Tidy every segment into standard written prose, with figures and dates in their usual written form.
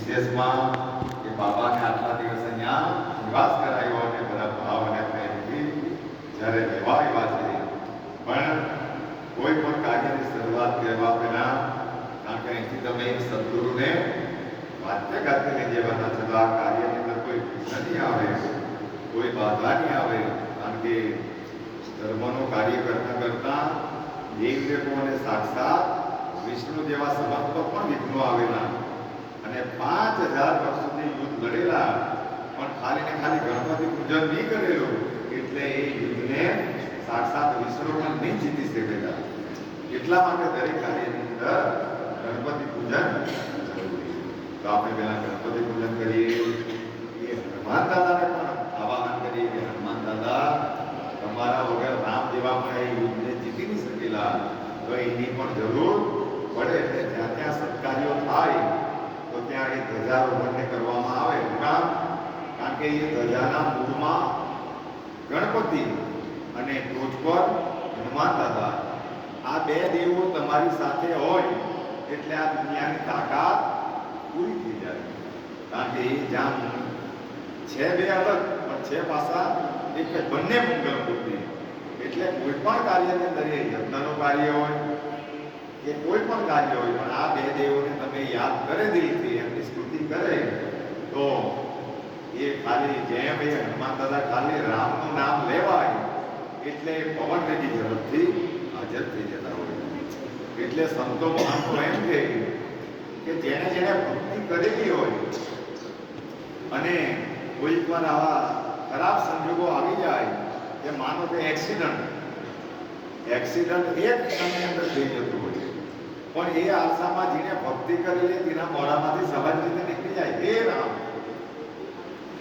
વિશેષમાં કે બાબાને આટલા દિવસ અહીંયા નિવાસ કરાયો અને બધા ભાવ અને પ્રેમથી જ્યારે રહેવા આવ્યા છે, પણ કોઈ પણ કાર્યની શરૂઆત કરવા પહેલા, કારણ કે અહીંથી તમે સદગુરુને વાત્ય ગાતે લઈ જવાના છો, તો આ કાર્યની અંદર કોઈ વિઘ્ન નહીં આવે, કોઈ બાધા નહીં આવે, કારણ કે ધર્મનું કાર્ય કરતા કરતા દેવદેવો અને સાક્ષાત વિષ્ણુ જેવા સમર્થકો પણ વિઘ્નો આવેલા અને 5000 વર્ષ સુધી યુદ્ધ લડેલા, પણ ખાલી ને ખાલી ગણપતિ પૂજન નહીં કરેલું, એટલે એ યુદ્ધને સાક્ષાત વિષ્ણુ પણ નહીં જીતી શકેલા. એટલા માટે દરેક કાર્યની અંદર ગણપતિ પૂજન જરૂરી. તો આપણે પહેલા ગણપતિ પૂજન કરીએ, એ હનુમાન દાદાને પણ આવાહન કરીએ કે હનુમાન દાદા, તમારા વગર રામ જેવા પણ એ યુદ્ધને જીતી નહીં શકેલા, તો એની પણ જરૂર પડે. એટલે જ્યાં ત્યાં સત્કાર્યો થાય તો ત્યાં એ ધ્વજારોહણને કરવામાં આવે. કારણ કે એ ધજાના મૂળમાં ગણપતિ અને ટોચ પર હનુમાન દાદા, આ બે દેવો તમારી સાથે હોય એટલે આ દુનિયાની તાકાત પૂરી થઈ જાય. કારણ કે એ જ્યાં છે બે અલગ પણ છે પાછા એક જ, બંને મંગળ મૂર્તિ. એટલે કોઈ પણ કાર્યની અંદર એ યજ્ઞનું કાર્ય હોય કે કોઈ પણ કાર્ય હોય, પણ આ બે દેવોને તમે યાદ કરે દિલથી, એમની સ્તુતિ કરે, તો એ ખાલી જેમ એ હનુમાન દાદા ખાલી રામનું નામ લેવાય એટલે પવન વેગી ઝડપથી હાજર થઈ જતા હોય. એટલે સંતો મહાત્મો એમ કહે કે જેને જેને ભક્તિ કરેલી હોય અને કોઈક વાર આવા ખરાબ સંજોગો આવી જાય કે માનો કે એક્સિડન્ટ એક સમય અંદર થઈ જતું હોય, પણ એ આશામાં જેને ભક્તિ કરી લે તેના મોઢામાંથી સહજ રીતે નીકળી જાય, હે રામ,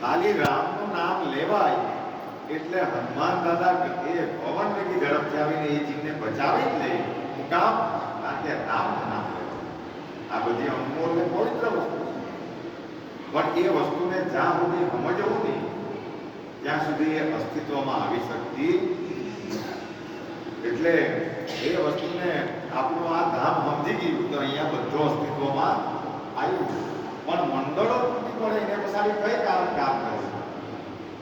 ખાલી રામનું નામ લેવાય એટલે હનુમાન દાદા એ પવન વેગી ઝડપથી આવીને એ જીવને બચાવી જ લે. કામ, કારણ કે રામનું નામ લેવાય. આ બધી અનમોલ ને પવિત્ર વસ્તુ છે, પણ એ વસ્તુને જ્યાં સુધી સમજવું નહીં ત્યાં સુધી એ અસ્તિત્વમાં આવી શકતી. એટલે એ વસ્તુને આપણું આ ધામ સમજી ગયું તો અહીંયા બધું અસ્તિત્વમાં આવ્યું. પણ મંડળો તૂટી પડે એને પછી કઈ કારણ કામ કરે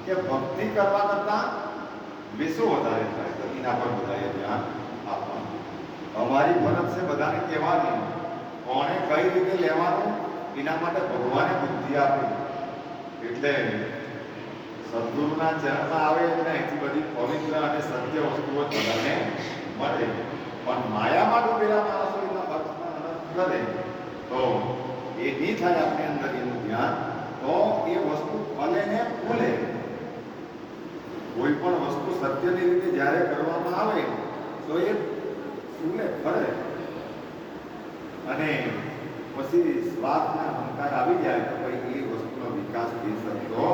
કે ભક્તિ કરવા કરતા વિષો વધારે થાય, તો એના પર બધાએ ધ્યાન આપવાનું. અમારી ફરજ છે બધાને કહેવાની, કોણે કઈ રીતે લેવાનું એના માટે ભગવાને બુદ્ધિ આપી. એટલે સદગુરુના ચરણમાં આવે એટલે અહીંથી બધી પવિત્ર અને સત્ય વસ્તુઓ બધાને મળે. પણ માયામાં ડૂબેલા માણસો એના ભક્તમાં અનર્થ કરે તો એ નહીં થાય આપણી અંદર એનું ધ્યાન, તો એ વસ્તુ ફલે ને ફૂલે. કોઈ પણ વસ્તુ સત્યની રીતે જ્યારે કરવામાં આવે તો એ ફૂલે ફળે. અને પછી સ્વાર્થના અહંકાર આવી જાય તો પછી એ વસ્તુનો વિકાસ થઈ શકતો.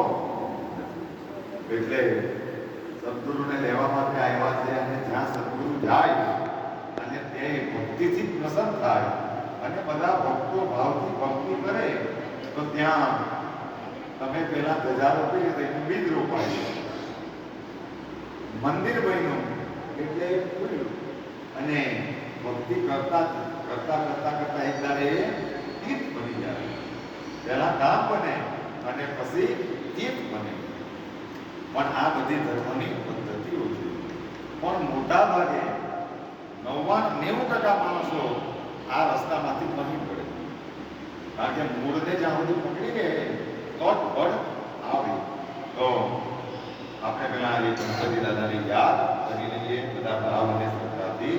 એટલે સદગુરુને લેવા માટે આવ્યા છે અને જ્યાં સદગુરુ જાય અને તે ભક્તિથી પ્રસન્ન થાય અને બધા ભક્તો ભાવથી ભક્તિ કરે તો ત્યાં તમે પેલા ધજા રોપી તો એનું બીજ રોપાય, મંદિર બન્યું એટલે એ ફૂલ્યું અને ભક્તિ કરતા કરતા કરતા કરતા એક દાડે એ તીર્થ બની જાય. પહેલા ગામ બને અને પછી તીર્થ બને. પણ આ બધી ધર્મની પદ્ધતિઓ છે. પણ મોટા ભાગે 90% માણસો આ રસ્તામાંથી નહીં પડે, કારણ કે મૂળને જ્યાં સુધી પકડી લે તો જ ફળ આવે. તો આપણે પેલા એ ગણપતિ દાદાની યાદ કરી લઈએ બધા ભાવ અને શ્રદ્ધાથી.